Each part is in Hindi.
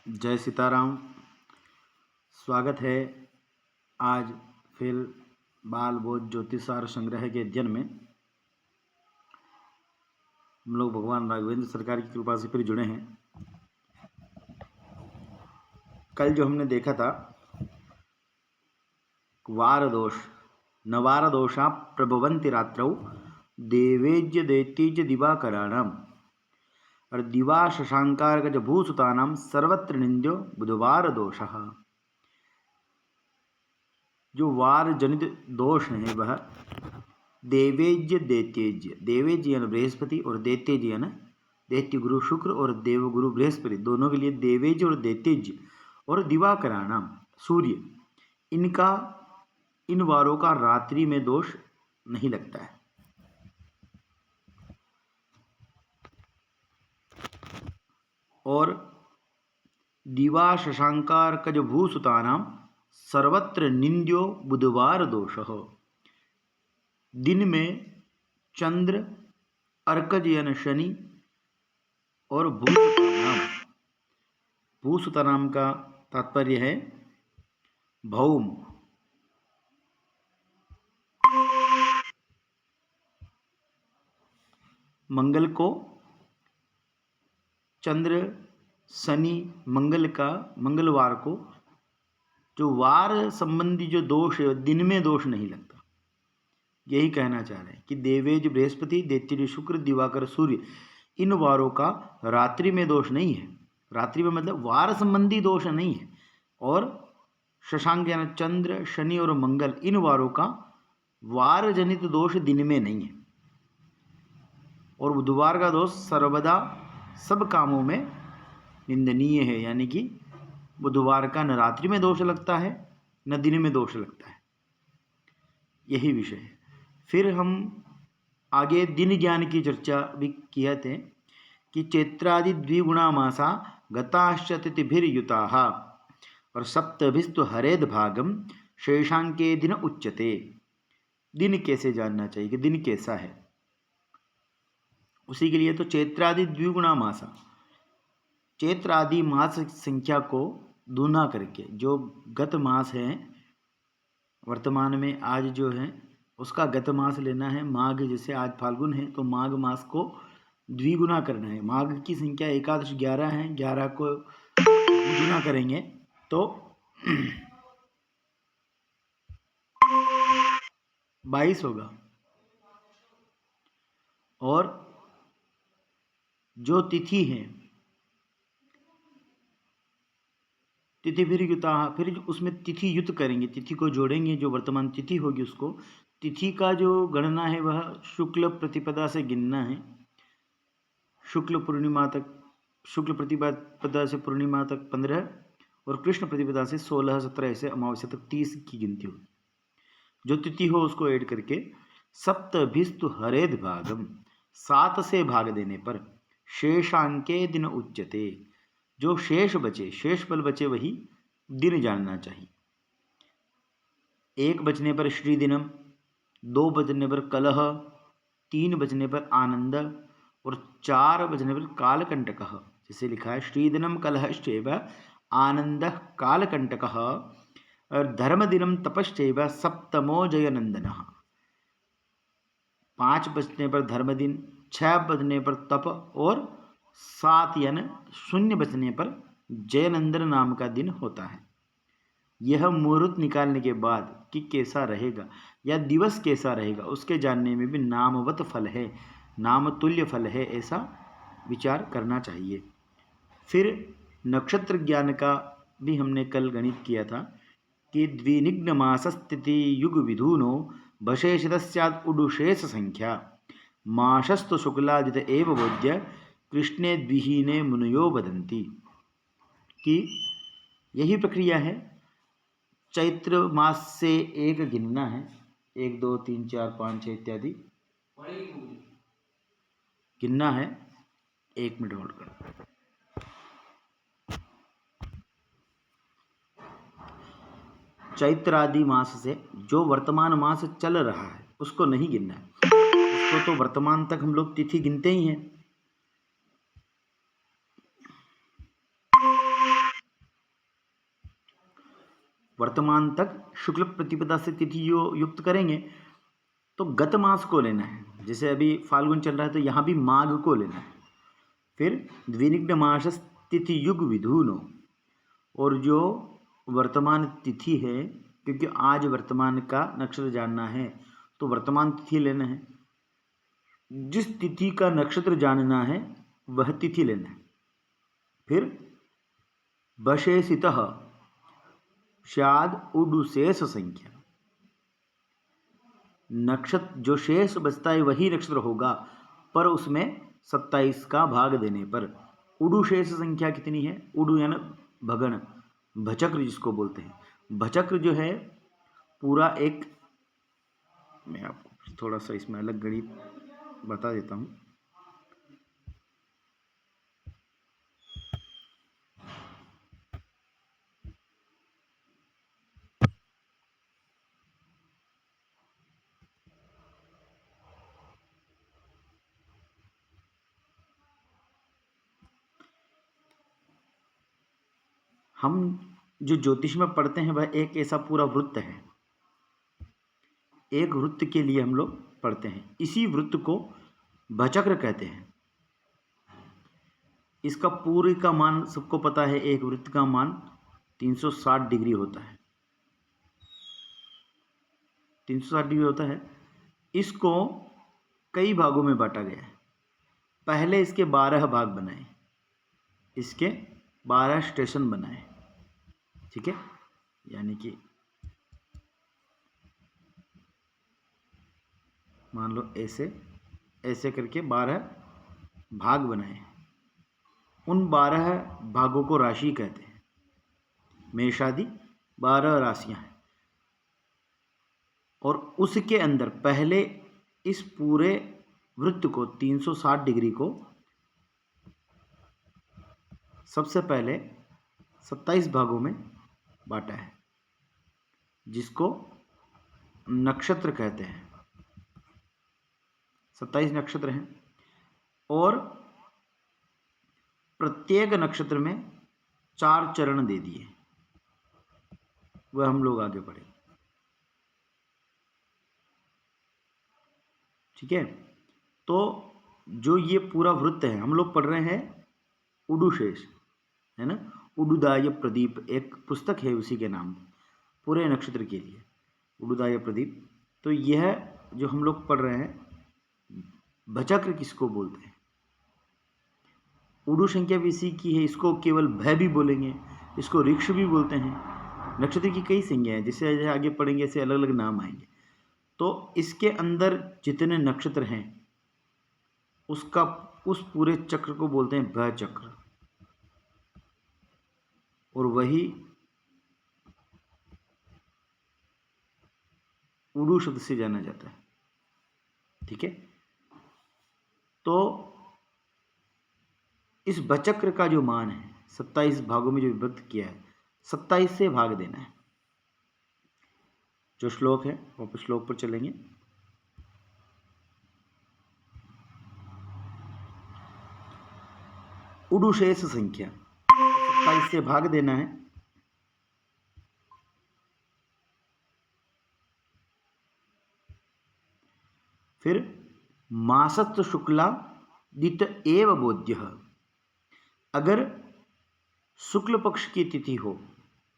जय सीताराम। स्वागत है आज फिर बाल बोध ज्योतिषार संग्रह के अध्ययन में। हम लोग भगवान राघवेंद्र सरकार की कृपा से फिर जुड़े हैं। कल जो हमने देखा था वार दोष, नवार दोषा प्रभवंति रात्रौ देवेज्य दैत्यज दिवाकराणाम और दिवा शशांकारक भूसुतानाम सर्वत्र निंद्यो बुधवार दोषः। जो वार जनित दोष हैं वह देवेज्य दैत्यज्य, देवेज्य यानी बृहस्पति और दैत्यज्य यानी दैत्य गुरु शुक्र और देव गुरु बृहस्पति, दोनों के लिए देवेज्य और दैत्यज्य और दिवाकराणाम सूर्य, इनका इन वारों का रात्रि में दोष नहीं लगता है। और दिवा शशांकारकज भूसुतानाम सर्वत्र निंद्यो बुधवार दोष। दिन में चंद्र, अर्कज यानी शनि और भूसुतानाम का तात्पर्य है भौम। मंगल को चंद्र, शनि, मंगलवार को जो वार संबंधी जो दोष है दिन में दोष नहीं लगता। यही कहना चाह रहे हैं कि देवेज बृहस्पति, दैत्य शुक्र, दिवाकर सूर्य, इन वारों का रात्रि में दोष नहीं है। रात्रि में मतलब वार संबंधी दोष नहीं है। और शशांक यानी चंद्र, शनि और मंगल, इन वारों का वार जनित दोष दिन में नहीं है। और बुधवार का दोष सर्वदा सब कामों में निंदनीय है, यानी कि बुधवार का न रात्रि में दोष लगता है न दिन में दोष लगता है। यही विषय है। फिर हम आगे दिन ज्ञान की चर्चा भी किए थे कि चैत्रादि द्विगुणा मासा गताश्च तिथिभिर्युताः और सप्तभिस्तु हरेद भागम शेषांके दिन उच्यते। दिन कैसे जानना चाहिए कि दिन कैसा है, उसी के लिए तो चैत्रादि द्विगुणा मासा, चैत्र आदि मास संख्या को दूना करके जो गत मास है वर्तमान में आज जो है उसका गत मास लेना है। माघ, जैसे आज फाल्गुन है तो माघ मास को द्विगुना करना है। माघ की संख्या एकादश 11 है, 11 को द्विगुना करेंगे तो 22 होगा। और जो तिथि है तिथि फिर युता, फिर उसमें तिथि युत करेंगे, तिथि को जोड़ेंगे। जो वर्तमान तिथि होगी उसको, तिथि का जो गणना है वह शुक्ल प्रतिपदा से गिनना है। शुक्ल पूर्णिमा तक, शुक्ल प्रतिपदा से पूर्णिमा तक 15 और कृष्ण प्रतिपदा से 16, 17 ऐसे अमावस्या तक 30 की गिनती होगी। जो तिथि हो उसको ऐड करके सप्तभिस्तु हरेद भागम, 7 से भाग देने पर शेषांके दिन उच्यते। जो शेष बचे, शेष फल बचे वही दिन जानना चाहिए। 1 बचने पर श्री दिनम, 2 बचने पर कलह, 3 बचने पर आनंद और 4 बचने पर कालकंटकः। जैसे लिखा है श्री दिनम कलहश्चैव आनंद कालकंटकः और धर्म दिनम तपश्चैव सप्तमो जयनंदनः। 5 बचने पर धर्म दिन, 6 बचने पर तप और 7 यानी 0 बचने पर जयनंदन नाम का दिन होता है। यह मुहूर्त निकालने के बाद कि कैसा रहेगा या दिवस कैसा रहेगा उसके जानने में भी नामवत फल है, नाम तुल्य फल है, ऐसा विचार करना चाहिए। फिर नक्षत्र ज्ञान का भी हमने कल गणित किया था कि द्विनिग्न मासस्थिति युग विधूनो वशेषित स्यात् उडुशेष संख्या मासस्तु शुक्लादित एव बोध्य कृष्णे द्विहीने मुनयो वदन्ति। कि यही प्रक्रिया है। चैत्र मास से एक गिनना है, 1 2 3 4 5 6 इत्यादि गिनना है। 1 मिनट होल्ड कर। चैत्र आदि मास से जो वर्तमान मास चल रहा है उसको नहीं गिनना है, उसको तो वर्तमान तक हम लोग तिथि गिनते ही हैं। वर्तमान तक शुक्ल प्रतिपदा से तिथि युक्त करेंगे तो गत मास को लेना है। जैसे अभी फाल्गुन चल रहा है तो यहाँ भी माघ को लेना है। फिर द्विनिग्न मास तिथि युग विधूनो, और जो वर्तमान तिथि है, क्योंकि आज वर्तमान का नक्षत्र जानना है तो वर्तमान तिथि लेना है। जिस तिथि का नक्षत्र जानना है वह तिथि लेना है। फिर बशेषितः स्याद उडुशेष संख्या, नक्षत्र जो शेष बचता है वही नक्षत्र होगा, पर उसमें 27 का भाग देने पर। उडु शेष संख्या कितनी है? उडु यानी भगन, भचक्र जिसको बोलते हैं। भचक्र जो है पूरा एक, मैं आपको थोड़ा सा इसमें अलग गणित बता देता हूँ। हम जो ज्योतिष में पढ़ते हैं वह एक ऐसा पूरा वृत्त है। एक वृत्त के लिए हम लोग पढ़ते हैं। इसी वृत्त को भचक्र कहते हैं। इसका पूरे का मान सबको पता है, एक वृत्त का मान 360 डिग्री होता है। 360 डिग्री होता है। इसको कई भागों में बांटा गया है। पहले इसके 12 भाग बनाए, इसके 12 स्टेशन बनाए, ठीक है। यानी कि मान लो ऐसे ऐसे करके 12 भाग बनाए। उन 12 भागों को राशि कहते हैं। मेषादि 12 राशियां हैं, और उसके अंदर पहले इस पूरे वृत्त को 360 डिग्री को सबसे पहले 27 भागों में बांटा है, जिसको नक्षत्र कहते हैं। 27 नक्षत्र हैं, और प्रत्येक नक्षत्र में 4 चरण दे दिए। वह हम लोग आगे बढ़े, ठीक है। तो जो ये पूरा वृत्त है, हम लोग पढ़ रहे हैं उडुशेष, है ना। उडुदाय प्रदीप एक पुस्तक है उसी के नाम, पूरे नक्षत्र के लिए उडुदाय प्रदीप। तो यह जो हम लोग पढ़ रहे हैं भचक्र किसको बोलते हैं? उडु संख्या भी इसी की है। इसको केवल भय भी बोलेंगे, इसको ऋक्ष भी बोलते हैं। नक्षत्र की कई संज्ञा हैं, जैसे आगे पढ़ेंगे ऐसे अलग अलग नाम आएंगे। तो इसके अंदर जितने नक्षत्र हैं उसका उस पूरे चक्र को बोलते हैं भय चक्र, और वही उडु शब्द से जाना जाता है, ठीक है। तो इस भचक्र का जो मान है 27 भागों में जो विभक्त किया है, 27 से भाग देना है। जो श्लोक है वापस श्लोक पर चलेंगे। उडुशेष संख्या 27 से भाग देना है। फिर मासत्व शुक्ला दित एव बोध्य, अगर शुक्ल पक्ष की तिथि हो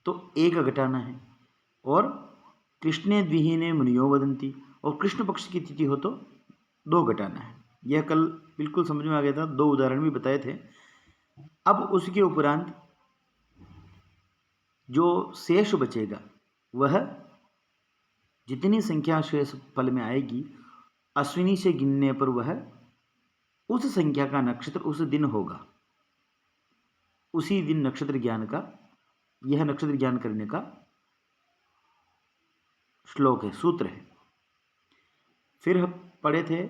तो 1 घटाना है, और कृष्णे द्विहीने मुनियो वदंती, और कृष्ण पक्ष की तिथि हो तो 2 घटाना है। यह कल बिल्कुल समझ में आ गया था, 2 उदाहरण भी बताए थे। अब उसके उपरांत जो शेष बचेगा वह जितनी संख्या शेष फल में आएगी, अश्विनी से गिनने पर वह उस संख्या का नक्षत्र उस दिन होगा। उसी दिन नक्षत्र ज्ञान का, यह नक्षत्र ज्ञान करने का श्लोक है, सूत्र है। फिर हम पढ़े थे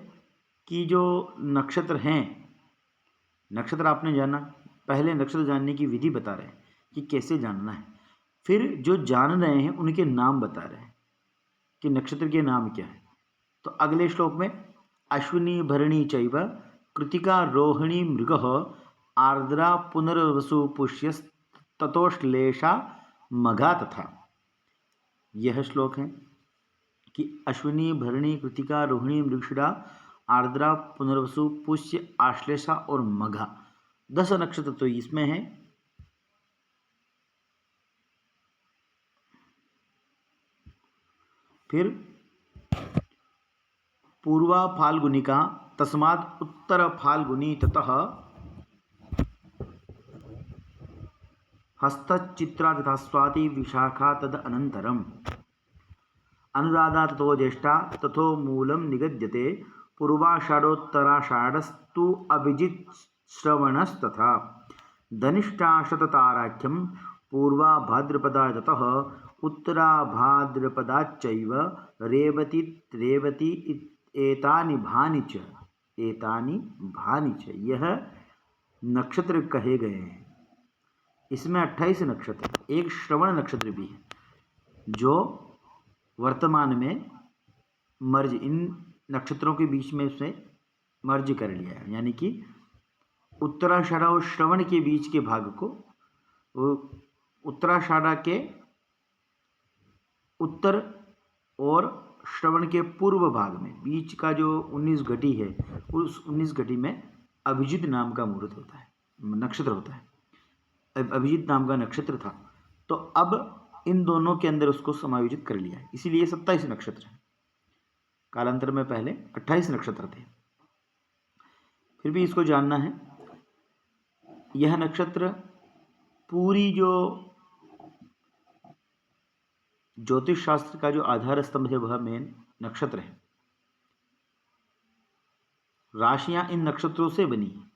कि जो नक्षत्र हैं, नक्षत्र आपने जाना, पहले नक्षत्र जानने की विधि बता रहे हैं कि कैसे जानना है। फिर जो जान रहे हैं उनके नाम बता रहे हैं कि नक्षत्र के नाम क्या है। तो अगले श्लोक में अश्विनी भरणी चैव कृतिका रोहिणी मृगः आर्द्रा पुनर्वसु पुष्यस्ततोश्लेषा मघा तथा, यह श्लोक है कि अश्विनी, भरणी, कृतिका, रोहिणी, मृगशिरा, आर्द्रा, पुनर्वसु, पुष्य, आश्लेषा और मघा 10 नक्षत्र तो इसमें है। फिर पूर्वा फाल्गुनिका तस्मात् उत्तर फाल्गुनी ततः हस्तचित्रा तथा स्वाति विशाखा तद अनंतरम अनुराधा ततो ज्येष्ठा तथो मूलम निगद्यते पूर्वाषाढ़ोत्तराषाढ़स्तु अभिजित श्रवणस्तथा धनिष्ठा शतताराख्यम पूर्वा भाद्रपदा ततः उत्तरा भाद्रपदाच्चैव रेवती रेवती एतानि भानि च यह नक्षत्र कहे गए हैं। इसमें 28 नक्षत्र, एक श्रवण नक्षत्र भी है जो वर्तमान में मर्ज इन नक्षत्रों के बीच में उसने मर्ज कर लिया है, यानी कि उत्तराषाढ़ा और श्रवण के बीच के भाग को उत्तराषाढ़ा के उत्तर और श्रवण के पूर्व भाग में बीच का जो 19 घटी है, उस 19 घटी में अभिजित नाम का मुहूर्त होता है, नक्षत्र होता है। अभिजित नाम का नक्षत्र था, तो अब इन दोनों के अंदर उसको समायोजित कर लिया है, इसीलिए 27 नक्षत्र है। कालांतर में पहले 28 नक्षत्र थे। फिर भी इसको जानना है, यह नक्षत्र पूरी जो ज्योतिष शास्त्र का जो आधार स्तंभ है वह मेन नक्षत्र है। राशियां इन नक्षत्रों से बनी हैं।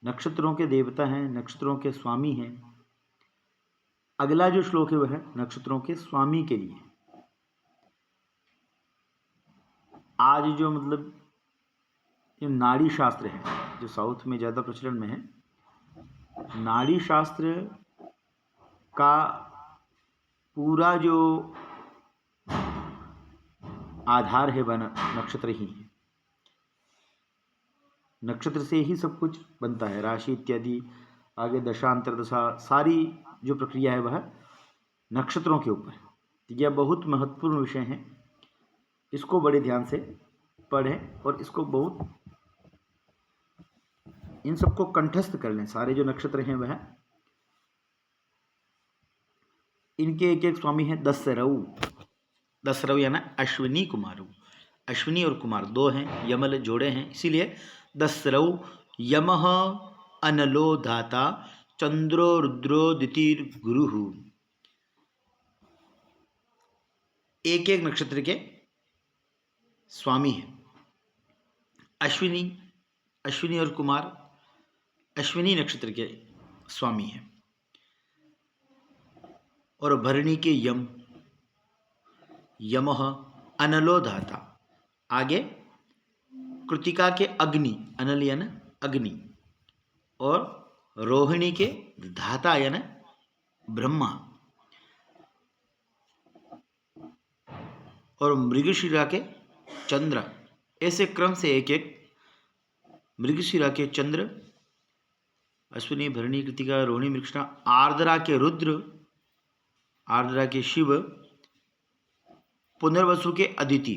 नक्षत्रों के देवता हैं, नक्षत्रों के स्वामी हैं। अगला जो श्लोक है वह नक्षत्रों के स्वामी के लिए। आज जो मतलब ये नाड़ी शास्त्र है जो साउथ में ज़्यादा प्रचलन में है, नाड़ी शास्त्र का पूरा जो आधार है वह नक्षत्र ही है। नक्षत्र से ही सब कुछ बनता है, राशि इत्यादि, आगे दशा अंतर्दशा, सारी जो प्रक्रिया है वह नक्षत्रों के ऊपर है। यह बहुत महत्वपूर्ण विषय है, इसको बड़े ध्यान से पढ़ें और इसको बहुत इन सबको कंठस्थ कर लें। सारे जो नक्षत्र हैं वह इनके एक एक स्वामी हैं। दसरऊ यानी अश्विनी कुमारू, अश्विनी और कुमार दो हैं, यमल जोड़े हैं, इसीलिए दसरऊ। यमः अनलो धाता चंद्रो रुद्रो दितिर गुरु। एक एक नक्षत्र के स्वामी हैं। अश्विनी, अश्विनी और कुमार अश्विनी नक्षत्र के स्वामी हैं। और भरणी के यम, यमः अनलो धाता। आगे कृतिका के अग्नि, अनल यानी अग्नि, और रोहिणी के धाता यानी ब्रह्मा, और मृगशिरा के चंद्र। ऐसे क्रम से एक एक मृगशिरा के चंद्र, अश्विनी, भरणी, कृतिका, रोहिणी, मृगशिरा, आर्द्रा के रुद्र, आर्द्रा के शिव, पुनर्वसु के अदिति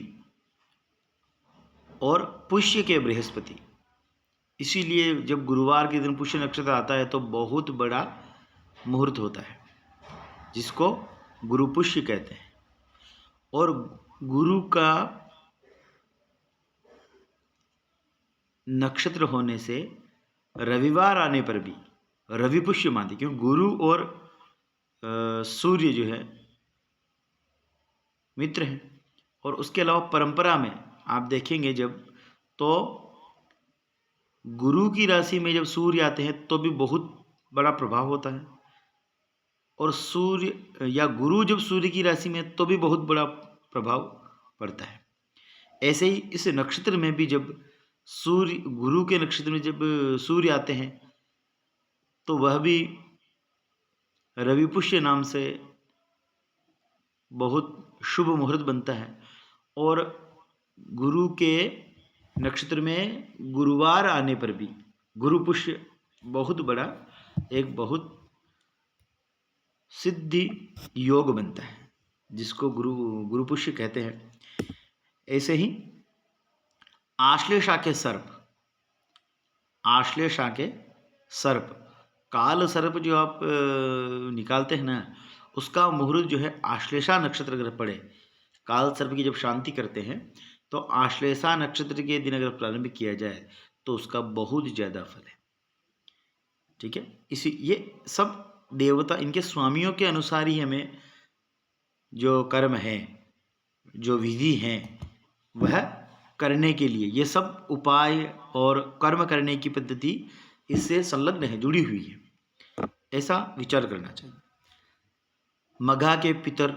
और पुष्य के बृहस्पति। इसीलिए जब गुरुवार के दिन पुष्य नक्षत्र आता है तो बहुत बड़ा मुहूर्त होता है, जिसको गुरु पुष्य कहते हैं। और गुरु का नक्षत्र होने से रविवार आने पर भी रवि पुष्य मानते, क्योंकि गुरु और सूर्य जो है मित्र हैं। और उसके अलावा परंपरा में आप देखेंगे जब, तो गुरु की राशि में जब सूर्य आते हैं तो भी बहुत बड़ा प्रभाव होता है, और सूर्य या गुरु जब सूर्य की राशि में तो भी बहुत बड़ा प्रभाव पड़ता है। ऐसे ही इस नक्षत्र में भी जब सूर्य, गुरु के नक्षत्र में जब सूर्य आते हैं तो वह भी रवि पुष्य नाम से बहुत शुभ मुहूर्त बनता है। और गुरु के नक्षत्र में गुरुवार आने पर भी गुरु पुष्य बहुत बड़ा, एक बहुत सिद्धि योग बनता है, जिसको गुरुपुष्य कहते हैं। ऐसे ही आश्लेषा के सर्प, आश्लेषा के सर्प, काल सर्प जो आप निकालते हैं ना, उसका मुहूर्त जो है आश्लेषा नक्षत्र अगर पड़े, काल सर्प की जब शांति करते हैं तो आश्लेषा नक्षत्र के दिन अगर प्रारंभ किया जाए तो उसका बहुत ज़्यादा फल है। ठीक है, इसी ये सब देवता इनके स्वामियों के अनुसार ही हमें जो कर्म है, जो विधि है, वह करने के लिए ये सब उपाय और कर्म करने की पद्धति इससे संलग्न है, जुड़ी हुई है, ऐसा विचार करना चाहिए। मघा के पितर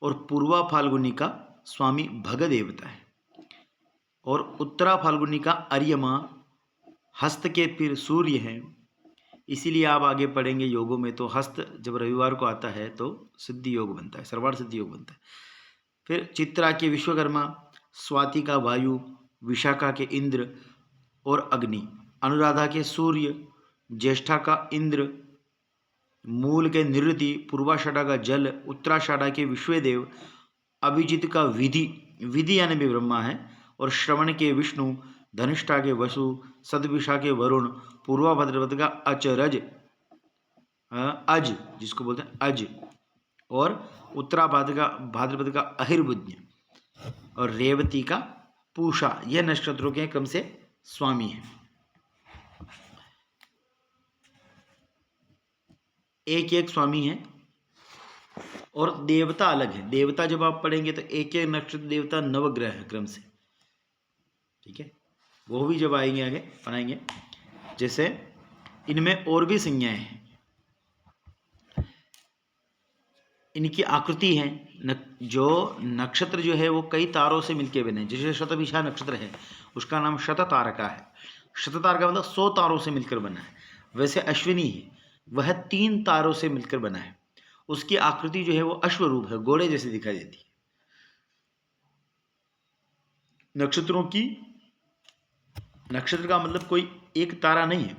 और पूर्वा फाल्गुनी का स्वामी भग देवता है, और उत्तरा फाल्गुनी का अर्यमा, हस्त के फिर सूर्य हैं। इसीलिए आप आगे पढ़ेंगे योगों में तो हस्त जब रविवार को आता है तो सिद्धि योग बनता है, सर्वार्थ सिद्धि योग बनता है। फिर चित्रा के विश्वकर्मा, स्वाति का वायु, विशाखा के इंद्र और अग्नि, अनुराधा के सूर्य, ज्येष्ठा का इंद्र, मूल के निरृति, पूर्वाषाढ़ा का जल, उत्तराषाढ़ा के विश्वदेव, अभिजित का विधि, विधि यानी भी ब्रह्मा है, और श्रवण के विष्णु, धनिष्ठा के वसु, सदविशा के वरुण, पूर्वा भाद्रपद का अचरज, अज जिसको बोलते हैं अज, और उत्तरा भाद्रपद का अहिर्बुद्ध, और रेवती का पूषा, यह नक्षत्रों के क्रम से स्वामी है। एक एक स्वामी है और देवता अलग है। देवता जब आप पढ़ेंगे तो एक एक नक्षत्र देवता नवग्रह है क्रम से। ठीक है, वो भी जब आएंगे आगे पढ़ाएंगे। जैसे इनमें और भी संज्ञाएं हैं, इनकी आकृति है। जो नक्षत्र जो है वो कई तारों से मिलके बने, जैसे शतभिषा नक्षत्र है, उसका नाम शततारका है। शततारका मतलब 100 तारों से मिलकर बना है। वैसे अश्विनी है, वह 3 तारों से मिलकर बना है। उसकी आकृति जो है वो अश्वरूप है, घोड़े जैसी दिखाई देती है। नक्षत्रों की, नक्षत्र का मतलब कोई एक तारा नहीं है,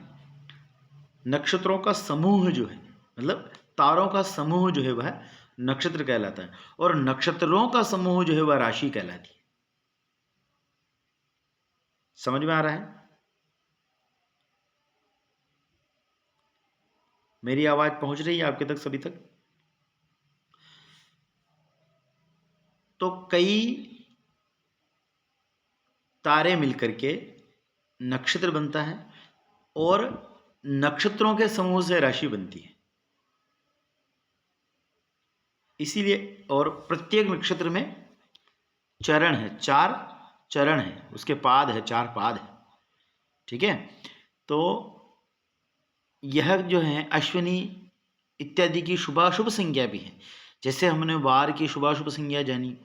नक्षत्रों का समूह जो है, मतलब तारों का समूह जो है वह नक्षत्र कहलाता है, और नक्षत्रों का समूह जो है वह राशि कहलाती है। समझ में आ रहा है? मेरी आवाज पहुंच रही है आपके तक सभी तक? तो कई तारे मिलकर के नक्षत्र बनता है, और नक्षत्रों के समूह से राशि बनती है। इसीलिए, और प्रत्येक नक्षत्र में चरण है, 4 चरण है, उसके पाद है, 4 पाद है। ठीक है, तो यह जो है अश्विनी इत्यादि की शुभाशुभ संज्ञा भी है। जैसे हमने वार की शुभाशुभ संज्ञा जानी,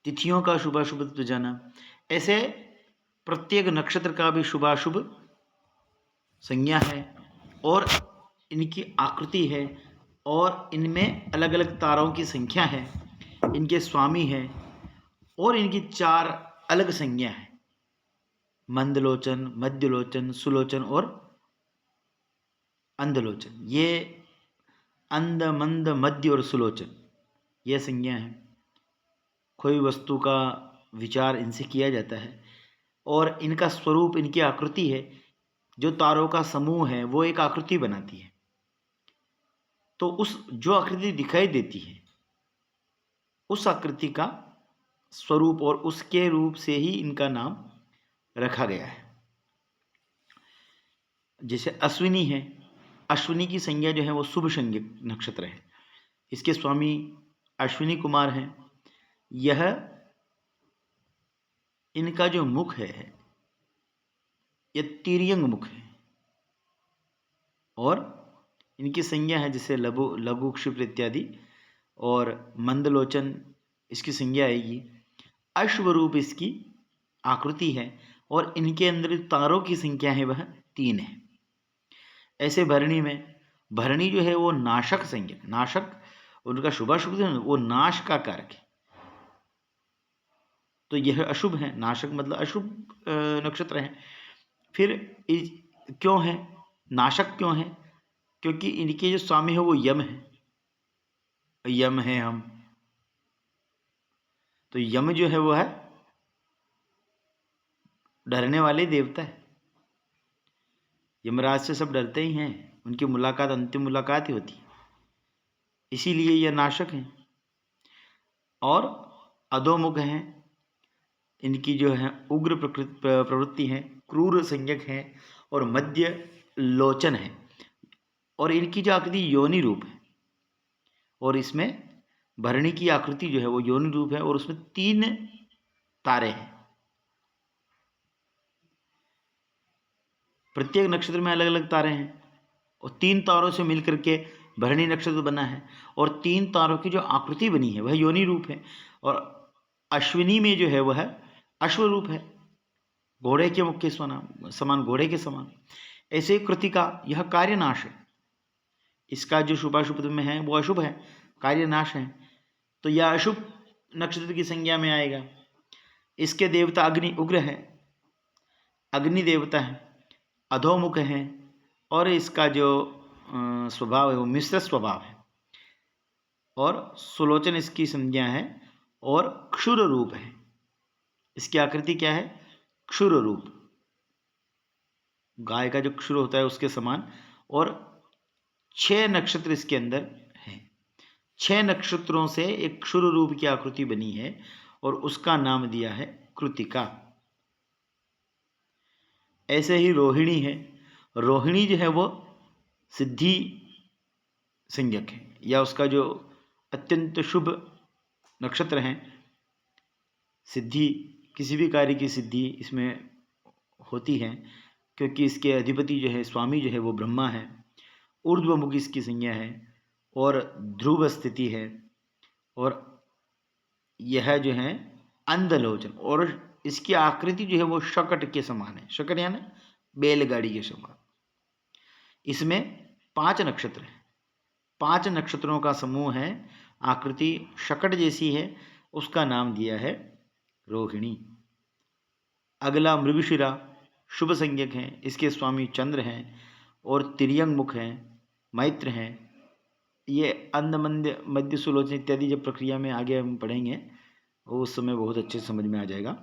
तिथियों का शुभाशुभ जाना, ऐसे प्रत्येक नक्षत्र का भी शुभाशुभ संज्ञा है, और इनकी आकृति है, और इनमें अलग अलग तारों की संख्या है, इनके स्वामी है, और इनकी 4 अलग संज्ञा है, मंदलोचन, मध्यलोचन, सुलोचन और अंधलोचन। ये अंध, मंद, मध्य और सुलोचन ये संज्ञा है। कोई वस्तु का विचार इनसे किया जाता है, और इनका स्वरूप, इनकी आकृति है, जो तारों का समूह है वो एक आकृति बनाती है। तो उस जो आकृति दिखाई देती है, उस आकृति का स्वरूप और उसके रूप से ही इनका नाम रखा गया है। जैसे अश्विनी है, अश्विनी की संज्ञा जो है वो शुभ संज्ञक नक्षत्र है। इसके स्वामी अश्विनी कुमार हैं। यह इनका जो मुख है यह तिर्यंग मुख है, और इनकी संज्ञा है जैसे लघु, क्षिप्र इत्यादि, और मंदलोचन इसकी संज्ञा आएगी। अश्वरूप इसकी आकृति है, और इनके अंदर तारों की संख्या है वह 3 है। ऐसे भरणी में, भरणी जो है वो नाशक संज्ञा, नाशक उनका शुभाशुभ वो नाश का कारक है, तो यह अशुभ है। नाशक मतलब अशुभ नक्षत्र है। फिर क्यों है नाशक, क्यों है? क्योंकि इनके जो स्वामी है वो यम है, यम है हम। तो यम जो है वो है डरने वाले देवता है। यमराज से सब डरते ही हैं, उनकी मुलाकात अंतिम मुलाकात ही होती है, इसीलिए यह नाशक हैं। और अधोमुख हैं, इनकी जो है उग्र प्रवृत्ति है, क्रूर संज्ञक है और मध्य लोचन है। और इनकी जो आकृति योनि रूप है, और इसमें भरणी की आकृति जो है वो योनि रूप है, और उसमें 3 तारे हैं। प्रत्येक नक्षत्र में अलग अलग तारे हैं, और 3 तारों से मिलकर के भरणी नक्षत्र बना है, और 3 तारों की जो आकृति बनी है वह योनि रूप है। और अश्विनी में जो है वह अश्व रूप है, घोड़े के मुख के समान, घोड़े के समान। ऐसे कृतिका यह कार्यनाश है, इसका जो शुभाशुभ में है वो अशुभ है, कार्यनाश है, तो यह अशुभ नक्षत्र की संज्ञा में आएगा। इसके देवता अग्नि उग्र है, अग्नि देवता है, अधोमुख है, और इसका जो स्वभाव है वो मिश्र स्वभाव है, और सुलोचन इसकी संज्ञा है, और क्षुर रूप है। इसकी आकृति क्या है? क्षुर रूप, गाय का जो क्षुर होता है उसके समान। और 6 नक्षत्र इसके अंदर है, 6 नक्षत्रों से एक क्षुर रूप की आकृति बनी है, और उसका नाम दिया है कृतिका। ऐसे ही रोहिणी है, रोहिणी जो है वो सिद्धि संज्ञक है, या उसका जो अत्यंत शुभ नक्षत्र है, सिद्धि, किसी भी कार्य की सिद्धि इसमें होती है, क्योंकि इसके अधिपति जो है, स्वामी जो है वो ब्रह्मा है। ऊर्ध्वमुखी इसकी संज्ञा है, और ध्रुव स्थिति है, और यह जो है अंधलोचन, और इसकी आकृति जो है वो शकट के समान है, शकट यानी बैलगाड़ी के समान। इसमें 5 नक्षत्र हैं, 5 नक्षत्रों का समूह है, आकृति शकट जैसी है, उसका नाम दिया है रोहिणी। अगला मृगशिरा शुभ संज्ञक है, इसके स्वामी चंद्र हैं, और तिर्यंग मुख हैं, मैत्र हैं। ये अंधमंद मध्य सुलोचन इत्यादि जब प्रक्रिया में आगे हम पढ़ेंगे उस समय बहुत अच्छे समझ में आ जाएगा।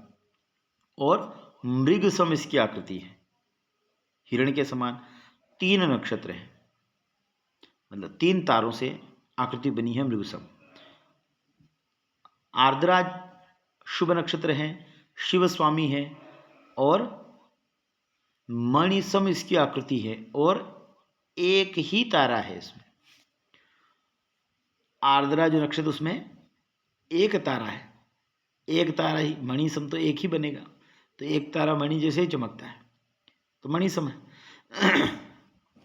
और मृग सम इसकी आकृति है, हिरण के समान। 3 नक्षत्र हैं, मतलब 3 तारों से आकृति बनी है मृगसम। आर्द्रा शुभ नक्षत्र है, शिव स्वामी है, और मणिसम इसकी आकृति है, और एक ही तारा है इसमें। आर्द्रा जो नक्षत्र उसमें एक तारा है, एक तारा ही, मणिसम तो एक ही बनेगा, तो एक तारा मणि जैसे ही चमकता है, तो मणिसम है।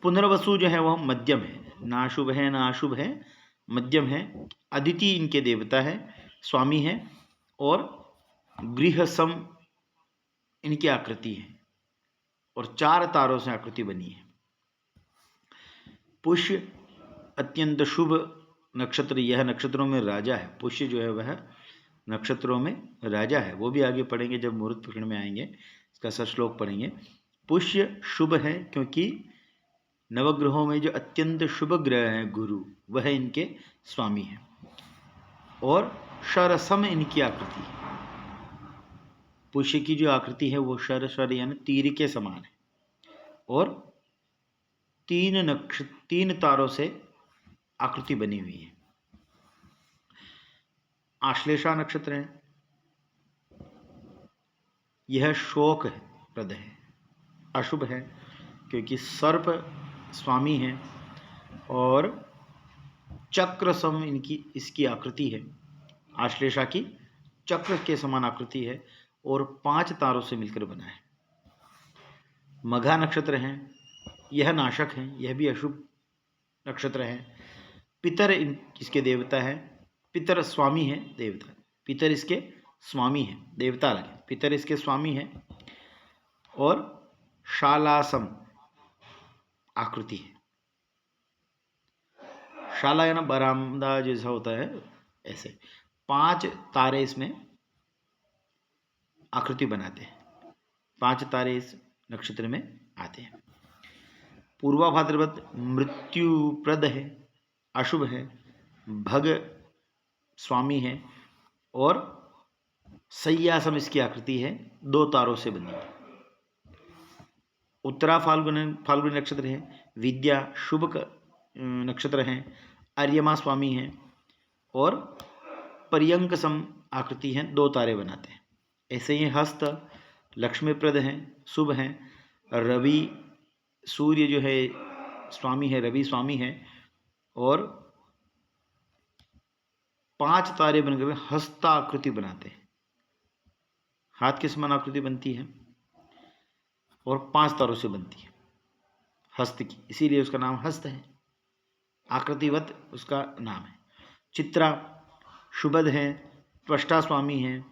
पुनर्वसु जो है वह मध्यम है, ना शुभ है ना अशुभ है, मध्यम है। अदिति इनके देवता है, स्वामी है, और गृहसम इनकी आकृति है, और 4 तारों से आकृति बनी है। पुष्य अत्यंत शुभ नक्षत्र, यह नक्षत्रों में राजा है। पुष्य जो है वह नक्षत्रों में राजा है, वो भी आगे पढ़ेंगे जब मुहूर्त प्रकरण में आएंगे, इसका सश्लोक पढ़ेंगे। पुष्य शुभ है क्योंकि नवग्रहों में जो अत्यंत शुभ ग्रह हैं गुरु, वह इनके स्वामी हैं। और शरसम इनकी आकृति है, पुष्य की जो आकृति है वो शर यानी तीर के समान है, और 3 तारों से आकृति बनी हुई है। आश्लेषा नक्षत्र है, यह शोक प्रद है, अशुभ है क्योंकि सर्प स्वामी है, और चक्र सम इसकी आकृति है। आश्लेषा की चक्र के समान आकृति है, और 5 तारों से मिलकर बना है। मघा नक्षत्र है, यह नाशक है, यह भी अशुभ नक्षत्र है। पितर इसके देवता है, पितर स्वामी है देवता, पितर इसके स्वामी है, देवता लगे, पितर इसके स्वामी है। और शालासम आकृति है, शाला यानी बरामदा जैसा होता है, ऐसे 5 तारे इसमें आकृति बनाते हैं, 5 तारे इस नक्षत्र में आते हैं। पूर्वा भाद्रपद मृत्युप्रद है, अशुभ है, भग स्वामी है और सय्यासम इसकी आकृति है, 2 तारों से बनी। उत्तरा फाल्गुनी नक्षत्र है, विद्या शुभ नक्षत्र है, अर्यमा स्वामी है और पर्यंक सम आकृति है, 2 तारे बनाते हैं। ऐसे ही हस्त लक्ष्मीप्रद हैं, शुभ हैं। रवि सूर्य जो है स्वामी है, रवि स्वामी है और 5 तारे बनकर हस्ताकृति बनाते हैं। हाथ के समान आकृति बनती है और 5 तारों से बनती है हस्त की, इसीलिए उसका नाम हस्त है, आकृतिवत उसका नाम है। चित्रा शुभद है, त्वष्टा स्वामी है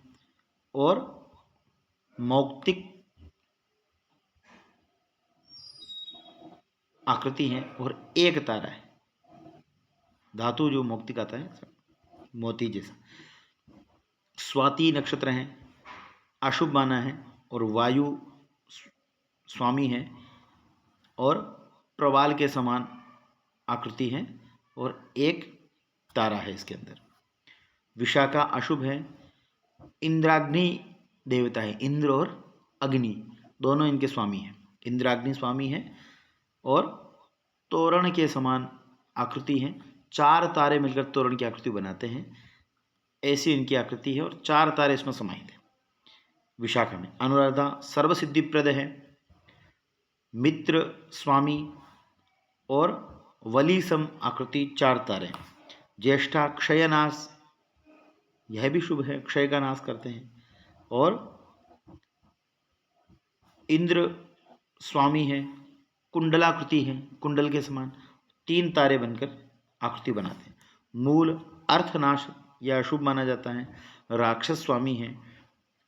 और मौक्तिक आकृति है और 1 तारा है। धातु जो मौक्तिक आता है मोती जैसा। स्वाति नक्षत्र है, अशुभ माना है और वायु स्वामी है और प्रवाल के समान आकृति है और 1 तारा है इसके अंदर। विशाखा अशुभ है, इंद्राग्नि देवता है, इंद्र और अग्नि दोनों इनके स्वामी हैं। इंद्राग्नि स्वामी है और तोरण के समान आकृति है, 4 तारे मिलकर तोरण की आकृति बनाते हैं, ऐसी इनकी आकृति है और 4 तारे इसमें समाहित है विशाखा में। अनुराधा सर्वसिद्धिप्रद है, मित्र स्वामी और वली सम आकृति, 4 तारे। ज्येष्ठा क्षयनाश, यह भी शुभ है, क्षय का नाश करते हैं और इंद्र स्वामी है, कुंडलाकृति है, कुंडल के समान, 3 तारे बनकर आकृति बनाते हैं। मूल अर्थनाश या अशुभ माना जाता है, राक्षस स्वामी है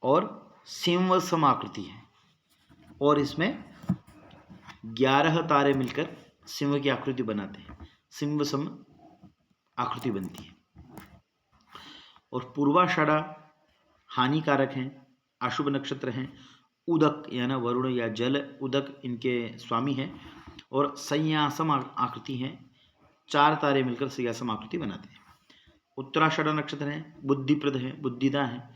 और सिंह सम आकृति है और इसमें 11 तारे मिलकर सिंह की आकृति बनाते हैं, सिंह सम आकृति बनती है। और पूर्वाषाढ़ा हानिकारक हैं, अशुभ नक्षत्र हैं। उदक यानी वरुण या जल, उदक इनके स्वामी हैं और संयासम आकृति हैं, 4 तारे मिलकर संयासम आकृति बनाते हैं। उत्तराषाढ़ा नक्षत्र है, बुद्धिप्रद है, बुद्धिदा है,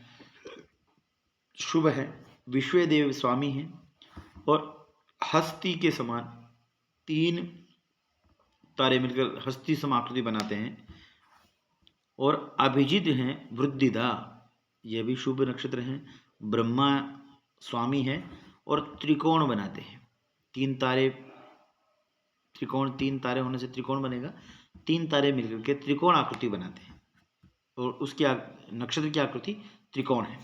शुभ है, विश्वदेव स्वामी हैं और हस्ती के समान 3 तारे मिलकर हस्ती सम आकृति बनाते हैं और अभिजित हैं, वृद्धिदा, यह भी शुभ नक्षत्र हैं। ब्रह्मा स्वामी है और त्रिकोण बनाते हैं, 3 तारे, त्रिकोण 3 तारे होने से त्रिकोण बनेगा, 3 तारे मिलकर के त्रिकोण आकृति बनाते हैं और उसकी नक्षत्र की आकृति त्रिकोण है।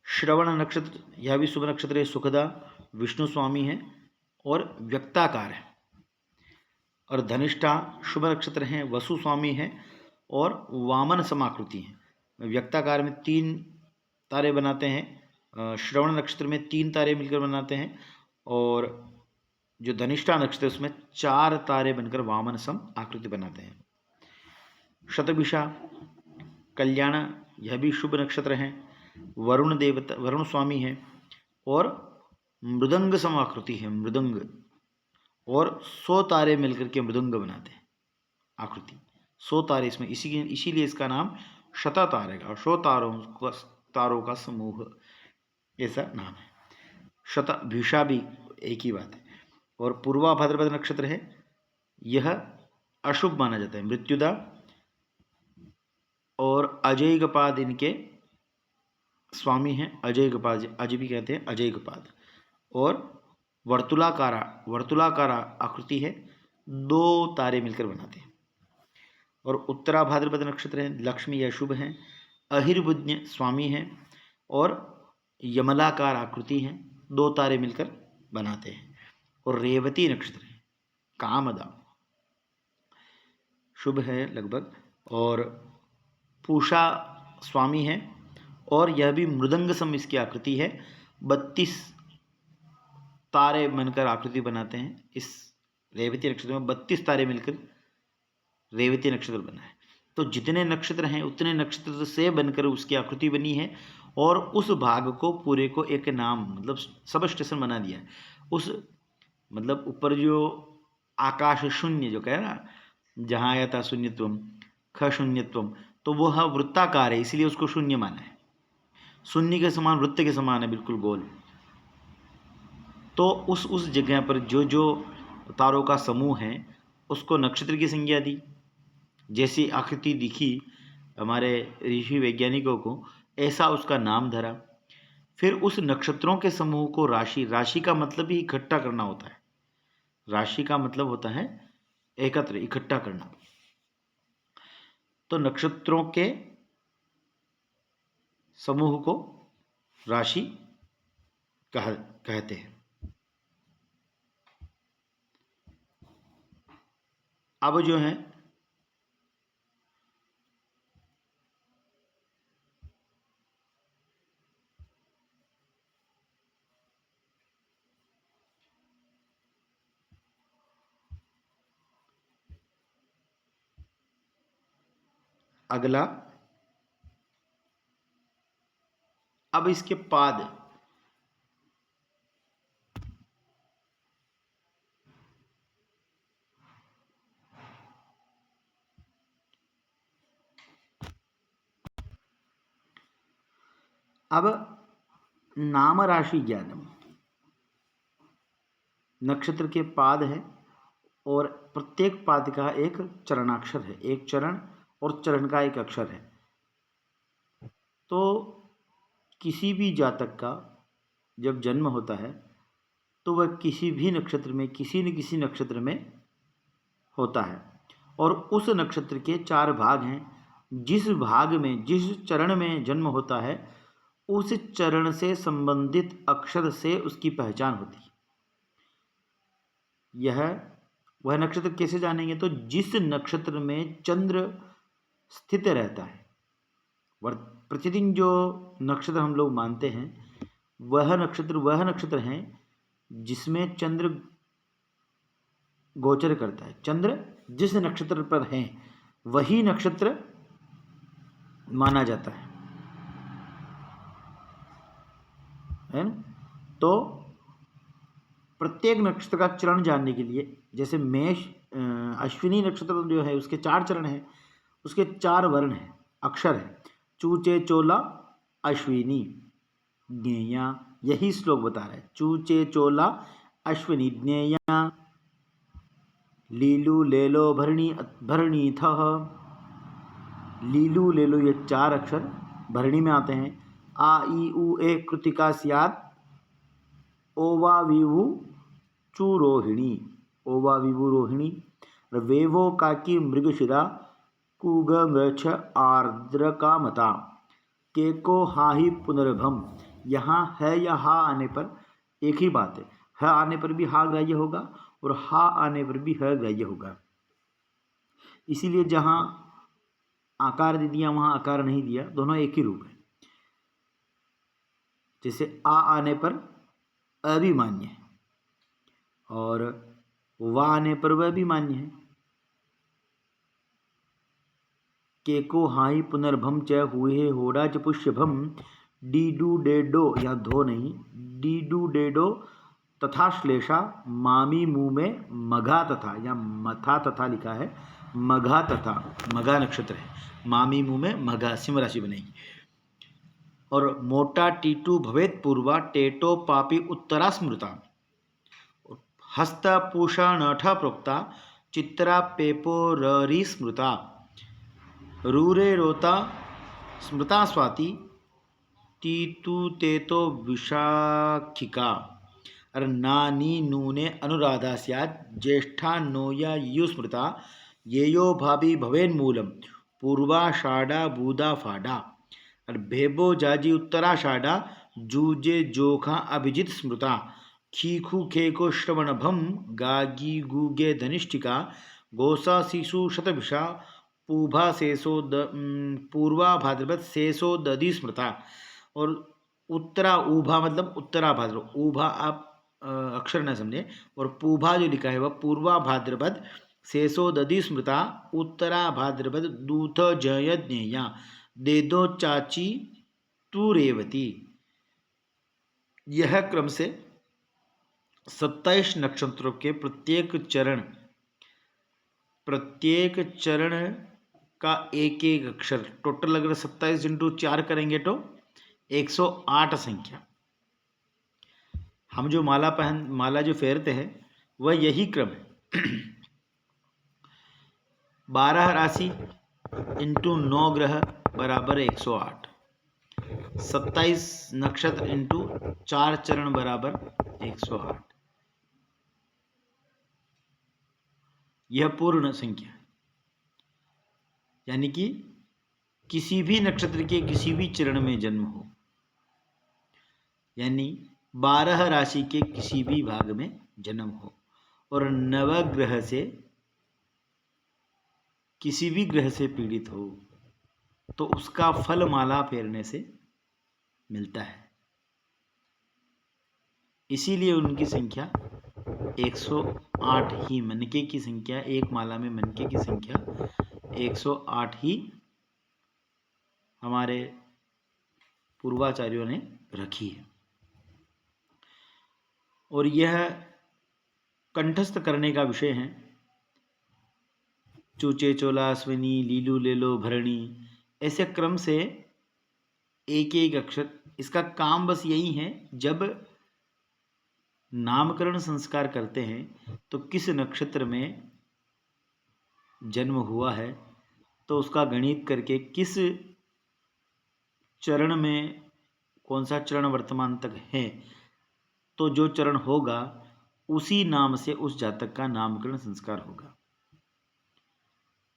श्रवण नक्षत्र, यह भी शुभ नक्षत्र है, सुखदा, विष्णु स्वामी है और व्यक्ताकार है। और धनिष्ठा शुभ नक्षत्र हैं, वसु स्वामी है और वामन समाकृति है। व्यक्ताकार में 3 तारे बनाते हैं, श्रवण नक्षत्र में 3 तारे मिलकर बनाते हैं और जो धनिष्ठा नक्षत्र है उसमें 4 तारे बनकर वामन सम आकृति बनाते हैं। शतभिषा कल्याण, यह भी शुभ नक्षत्र है, वरुण देवता, वरुण स्वामी है और मृदंग सम आकृति है, मृदंग, और 100 तारे मिलकर के मृदंग बनाते हैं आकृति, 100 तारे इसमें, इसीलिए इसका नाम शततार है और 100 तारों का समूह, ऐसा नाम है। शतभिषा भी एक ही बात है। और पूर्वा भाद्रपद नक्षत्र है, यह अशुभ माना जाता है, मृत्युदा और अजयगपाद इनके स्वामी हैं, अजयगपाद, अजय भी कहते हैं, अजयगपाद, और वर्तुलाकारा आकृति है, 2 तारे मिलकर बनाते हैं। और उत्तरा भाद्रपद नक्षत्र है, लक्ष्मी या शुभ हैं, अहिर्बुज्ञ स्वामी हैं और यमलाकार आकृति है, 2 तारे मिलकर बनाते हैं। और रेवती नक्षत्र है, कामदा, शुभ है लगभग, और पूषा स्वामी है और यह भी मृदंग सम इसकी आकृति है, 32 तारे बनकर आकृति बनाते हैं। इस रेवती नक्षत्र में 32 तारे मिलकर रेवती नक्षत्र बना है। तो जितने नक्षत्र हैं उतने नक्षत्र से बनकर उसकी आकृति बनी है और उस भाग को पूरे को एक नाम, मतलब सब स्टेशन बना दिया है। उस मतलब ऊपर जो आकाश शून्य जो कह ना, जहाँ आया था शून्यत्वम, ख शून्यत्वम, तो वो वृत्ताकार है, इसलिए उसको शून्य माना है। शून्य के समान, वृत्त के समान है, बिल्कुल गोल। तो उस जगह पर जो जो तारों का समूह है उसको नक्षत्र की संज्ञा दी। जैसी आकृति दिखी हमारे ऋषि वैज्ञानिकों को, ऐसा उसका नाम धरा। फिर उस नक्षत्रों के समूह को राशि, राशि का मतलब ही इकट्ठा करना होता है। राशि का मतलब होता है एकत्र, इकट्ठा करना। तो नक्षत्रों के समूह को राशि कहते हैं। अब जो है अगला, अब इसके पाद, अब नाम राशि ज्ञानम, नक्षत्र के पाद है और प्रत्येक पाद का एक चरणाक्षर है, एक चरण और चरण का एक अक्षर है। तो किसी भी जातक का जब जन्म होता है तो वह किसी भी नक्षत्र में, किसी न किसी नक्षत्र में होता है, और उस नक्षत्र के 4 भाग हैं। जिस भाग में, जिस चरण में जन्म होता है, उस चरण से संबंधित अक्षर से उसकी पहचान होती है। यह वह नक्षत्र कैसे जानेंगे? तो जिस नक्षत्र में चंद्र स्थित रहता है, प्रतिदिन जो नक्षत्र हम लोग मानते हैं, वह नक्षत्र हैं जिसमें चंद्र गोचर करता है। चंद्र जिस नक्षत्र पर है वही नक्षत्र माना जाता है ना? तो प्रत्येक नक्षत्र का चरण जानने के लिए, जैसे मेष, अश्विनी नक्षत्र जो है उसके 4 चरण हैं, उसके 4 वर्ण हैं, अक्षर हैं, चूचे चोला अश्विनी ज्ञेया। यही श्लोक बता रहा है, चूचे चोला अश्विनी ज्ञेया, लीलू लेलो भरणी भरणी थ। लीलू लेलो ये 4 अक्षर भरणी में आते हैं। आ ई उ ए कृतिका स्यात्, ओवा विवु चू रोहिणी, ओवा विवु रोहिणी। वेवो काकी मृगशिरा, कुगंगछ आर्द्रकामता, केको हाहि पुनर्भम। यहाँ है या हा आने पर एक ही बात है, ह आने पर भी हा ग्राह्य होगा और हा आने पर भी ह ग्राह्य होगा। इसीलिए जहाँ आकार दे दिया वहाँ आकार नहीं दिया, दोनों एक ही रूप है। जैसे आ आने पर अ भी मान्य है और वा आने पर वह भी मान्य है। केको हाई पुनर्भम च हुए होड़ा च पुष्यभम, डीडू डेडो, यहाँ धो नहीं, डीडू डेडो तथा श्लेषा, मामी मुँह में मघा तथा, यहाँ मथा तथा लिखा है, मघा तथा, मघा नक्षत्र है, मामी मुँह में मघा, सिंह राशि बनेगी। और मोटा टीटू भवेत पूर्वा, टेटो पापी उत्तरा स्मृता, हस्तपूषा नठ प्रोक्ता, चित्रा पेपोररी स्मृता, रूरे रोता स्मृता स्वाति, तीतु तेतो विशाखिका, और नानी नूने अनुराधा स्यात्, ज्येष्ठा नोया यु स्मृता, येयो भाभी भवेन्मूलम, पूर्वाषाढ़ा बूदा फाड़ा, और भेबो जाजी उत्तराषाढ़ा, जूजे जोखा अभिजित स्मृता, खीखू खेको श्रवणभम, गागी गूगे धनिष्ठिका, गोसा शिशु शतभिषा, पूभा शेषो पूर्वा भाद्रपद शेषो दधि स्मृता। और उत्तरा ऊभा मतलब उत्तरा भाद्रपद, ऊभा आप अक्षर न समझे, और पूभा जो लिखा है वह पूर्वा भाद्रपद शेषो दधि स्मृता, उत्तरा भाद्रपद दूत जय ज्ञेया, दे दो चाची तू रेवती। यह क्रम से 27 नक्षत्रों के प्रत्येक चरण प्रत्येक चरण का एक एक अक्षर, टोटल अगर 27 इंटू 4 करेंगे तो 108 संख्या। हम जो माला जो फेरते हैं वह यही क्रम है। 12 राशि इंटू 9 ग्रह बराबर 108, 27 नक्षत्र इंटू 4 चरण बराबर 108। यह पूर्ण संख्या, यानी कि किसी भी नक्षत्र के किसी भी चरण में जन्म हो, यानी 12 राशि के किसी भी भाग में जन्म हो और नवग्रह से किसी भी ग्रह से पीड़ित हो तो उसका फल माला फेरने से मिलता है। इसीलिए उनकी संख्या 108 ही, मनके की संख्या, एक माला में मनके की संख्या 108 ही हमारे पूर्वाचार्यों ने रखी है। और यह कंठस्थ करने का विषय है। चूचे चोला अश्विनी लीलू लेलो भरणी, ऐसे क्रम से एक एक अक्षर। इसका काम बस यही है, जब नामकरण संस्कार करते हैं तो किस नक्षत्र में जन्म हुआ है तो उसका गणित करके किस चरण में कौन सा चरण वर्तमान तक है, तो जो चरण होगा उसी नाम से उस जातक का नामकरण संस्कार होगा।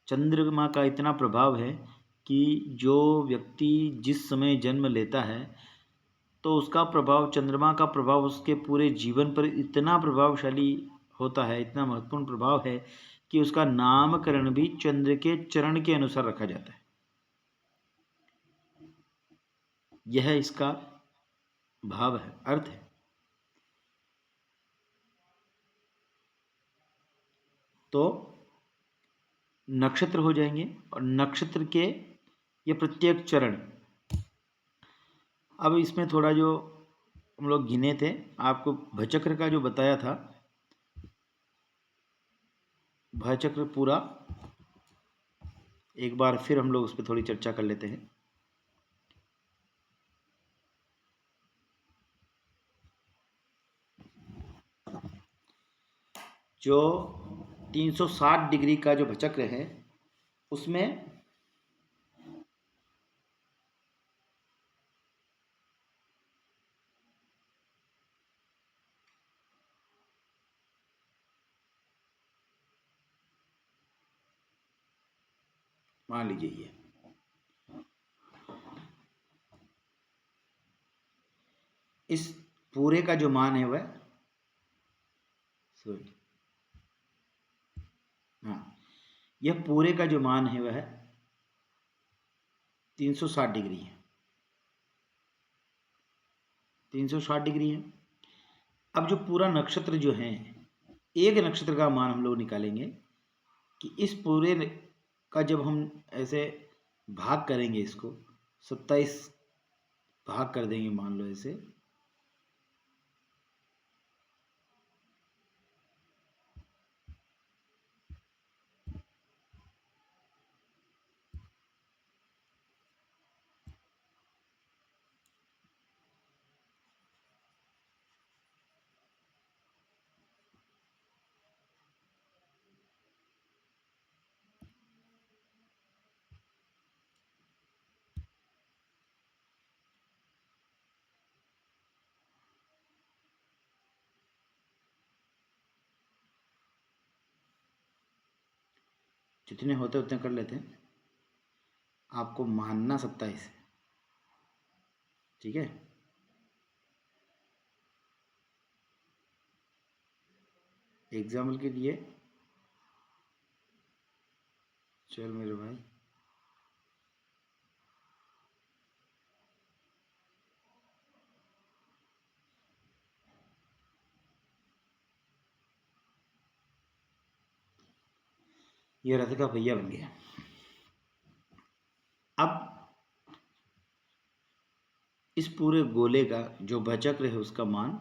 चंद्रमा का इतना प्रभाव है कि जो व्यक्ति जिस समय जन्म लेता है तो उसका प्रभाव, चंद्रमा का प्रभाव उसके पूरे जीवन पर इतना प्रभावशाली होता है, इतना महत्वपूर्ण प्रभाव है कि उसका नामकरण भी चंद्र के चरण के अनुसार रखा जाता है। यह इसका भाव है, अर्थ है। तो नक्षत्र हो जाएंगे और नक्षत्र के ये प्रत्येक चरण। अब इसमें थोड़ा जो हम लोग गिने थे, आपको भचक्र का जो बताया था, भचक्र पूरा एक बार फिर हम लोग उस पर थोड़ी चर्चा कर लेते हैं। जो 360 डिग्री का जो भचक्र है उसमें मान लीजिए ये इस पूरे का जो मान है वह यह पूरे का जो मान है वह 360 डिग्री है। 360 डिग्री है। अब जो पूरा नक्षत्र जो है, एक नक्षत्र का मान हम लोग निकालेंगे कि इस पूरे का जब हम ऐसे भाग करेंगे, इसको 27 भाग कर देंगे, मान लो ऐसे, जितने होते उतने कर लेते हैं। आपको मानना 27 है, ठीक है। एग्जाम्पल के लिए चल मेरे भाई, ये रथ का पहिया बन गया। अब इस पूरे गोले का जो भचक्र है उसका मान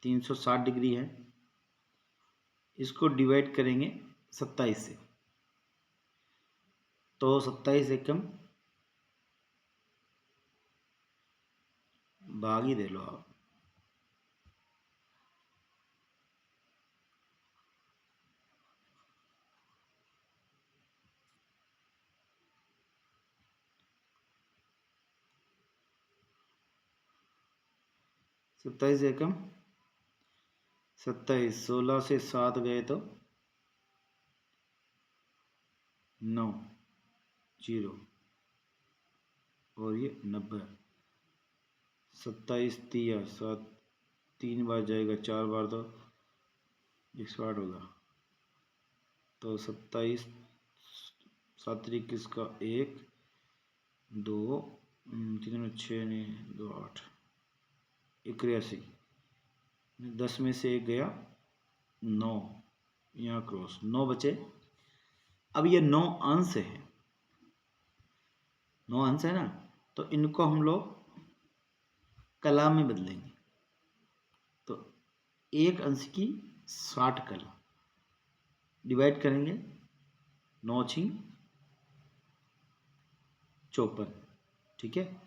360 डिग्री है। इसको डिवाइड करेंगे 27 से, तो 27 एकम भाग ही दे लो आप। सत्ताईस एकम 27, 16 से 7 गए तो 9, 0 और ये 90। 27 तिया 7, 3 बार जाएगा, 4 बार तो 108 होगा। तो 27 7 तरीक इसका 1 2 3 में 6 नहीं 2 8 81। 10 में से 1 गया 9, यहाँ क्रॉस 9 बचे। अब ये 9 अंश है, 9 अंश है ना, तो इनको हम लोग कला में बदलेंगे। तो 1 अंश की 60 कला डिवाइड करेंगे, 9 छिंग 54। ठीक है,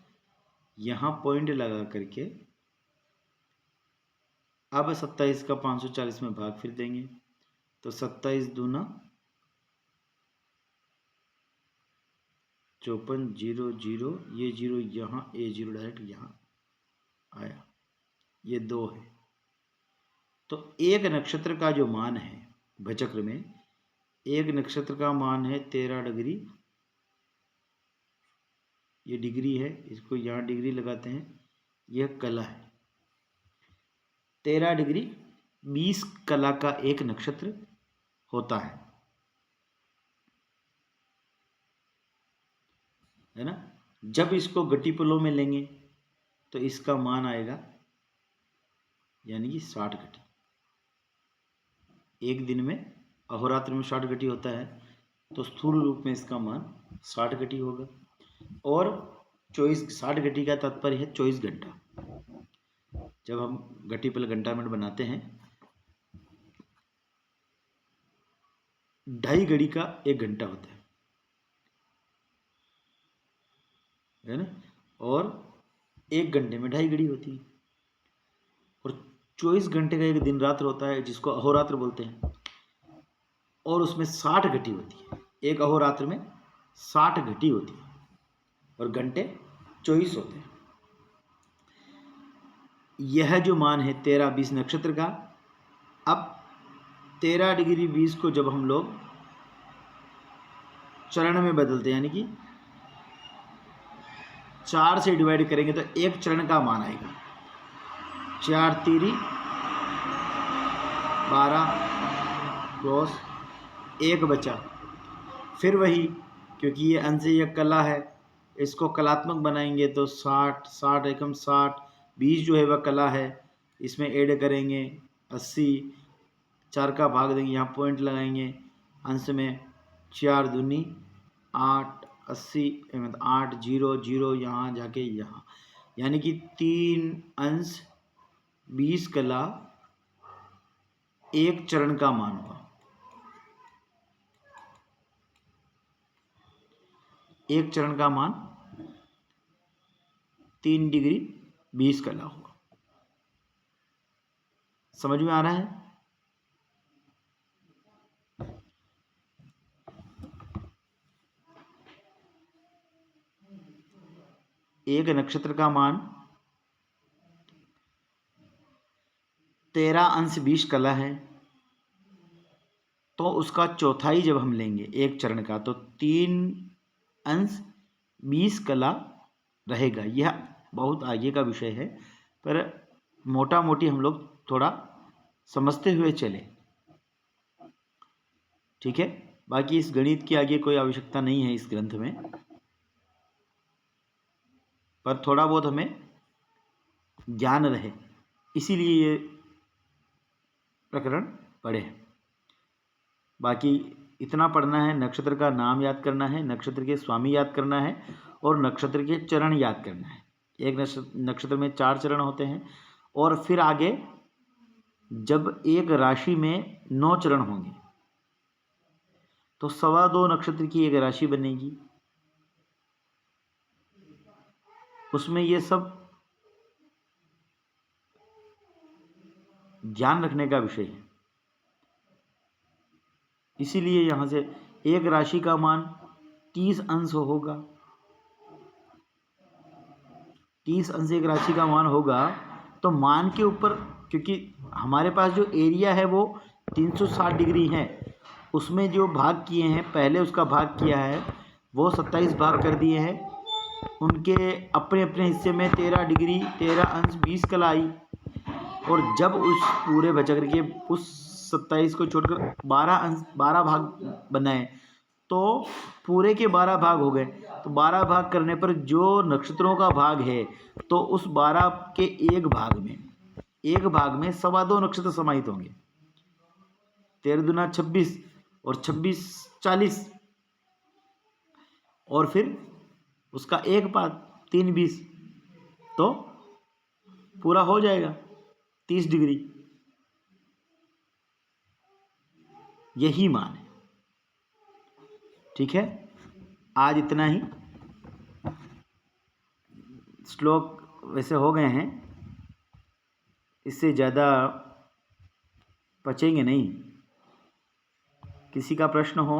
यहाँ पॉइंट लगा करके अब 27 का 540 में भाग फिर देंगे। तो 27 दूना 54, 0 0, ये 0 यहाँ, ये 0 डायरेक्ट यहाँ आया, ये 2 है। तो एक नक्षत्र का जो मान है भचक्र में, एक नक्षत्र का मान है 13 डिग्री। ये डिग्री है, इसको यहाँ डिग्री लगाते हैं, यह कला है। 13 डिग्री 20 कला का एक नक्षत्र होता है ना। जब इसको गतिपलों में लेंगे तो इसका मान आएगा यानी कि 60 घटी। एक दिन में अहोरात्र में 60 घटी होता है, तो स्थूल रूप में इसका मान 60 घटी होगा। और 60 घटी का तात्पर्य है 24 घंटा। जब हम घटीपल घंटा मिनट बनाते हैं, 2.5 घड़ी का 1 घंटा होता है ना, और 1 घंटे में 2.5 घड़ी होती है। और 24 घंटे का एक दिन रात्र होता है जिसको अहोरात्र बोलते हैं, और उसमें 60 घटी होती है। एक अहोरात्र में 60 घटी होती है और घंटे 24 होते हैं। यह जो मान है 13 20 नक्षत्र का, अब 13 डिग्री 20 को जब हम लोग चरण में बदलते हैं, यानी कि 4 से डिवाइड करेंगे, तो एक चरण का मान आएगा 4 3 12 क्रॉस 1 बचा। फिर वही, क्योंकि ये अंश या कला है, इसको कलात्मक बनाएंगे तो 60 60 एकम 60, 20 जो है वह कला है, इसमें ऐड करेंगे 80, 4 का भाग देंगे, यहाँ पॉइंट लगाएंगे अंश में, 4 दूनी 8 80 8 0 0 यहाँ जाके यहाँ, यानी कि 3 अंश 20 कला एक चरण का मान होगा। एक चरण का मान 3 डिग्री 20 कला होगा। समझ में आ रहा है? एक नक्षत्र का मान 13 अंश 20 कला है, तो उसका चौथाई जब हम लेंगे एक चरण का, तो 3 अंश 20 कला रहेगा। यह बहुत आगे का विषय है, पर मोटा मोटी हम लोग थोड़ा समझते हुए चले। ठीक है, बाकी इस गणित की आगे कोई आवश्यकता नहीं है इस ग्रंथ में, पर थोड़ा बहुत हमें ज्ञान रहे, इसीलिए ये प्रकरण पढ़े। बाकी इतना पढ़ना है, नक्षत्र का नाम याद करना है, नक्षत्र के स्वामी याद करना है, और नक्षत्र के चरण याद करना है। एक नक्षत्र में 4 चरण होते हैं, और फिर आगे जब एक राशि में 9 चरण होंगे, तो 2.25 नक्षत्र की एक राशि बनेगी। उसमें ये सब ध्यान रखने का विषय है। इसीलिए यहाँ से एक राशि का मान 30 अंश होगा। 30 अंश एक राशि का मान होगा तो मान के ऊपर, क्योंकि हमारे पास जो एरिया है वो 360 डिग्री है, उसमें जो भाग किए हैं, पहले उसका भाग किया है वो 27 भाग कर दिए हैं। उनके अपने अपने हिस्से में 13 डिग्री 13 अंश 20 कला आई। और जब उस पूरे बचकर के उस 27 को छोड़कर 12 भाग बनाए तो पूरे के 12 भाग हो गए। तो 12 भाग करने पर जो नक्षत्रों का भाग है तो उस 12 के एक भाग में 2.25 नक्षत्र समाहित होंगे। 13 दूना 26 और 26 40 और फिर उसका एक पाद 3 20, तो पूरा हो जाएगा 30 डिग्री। यही मान है। ठीक है, आज इतना ही। श्लोक वैसे हो गए हैं, इससे ज़्यादा पचेंगे नहीं। किसी का प्रश्न हो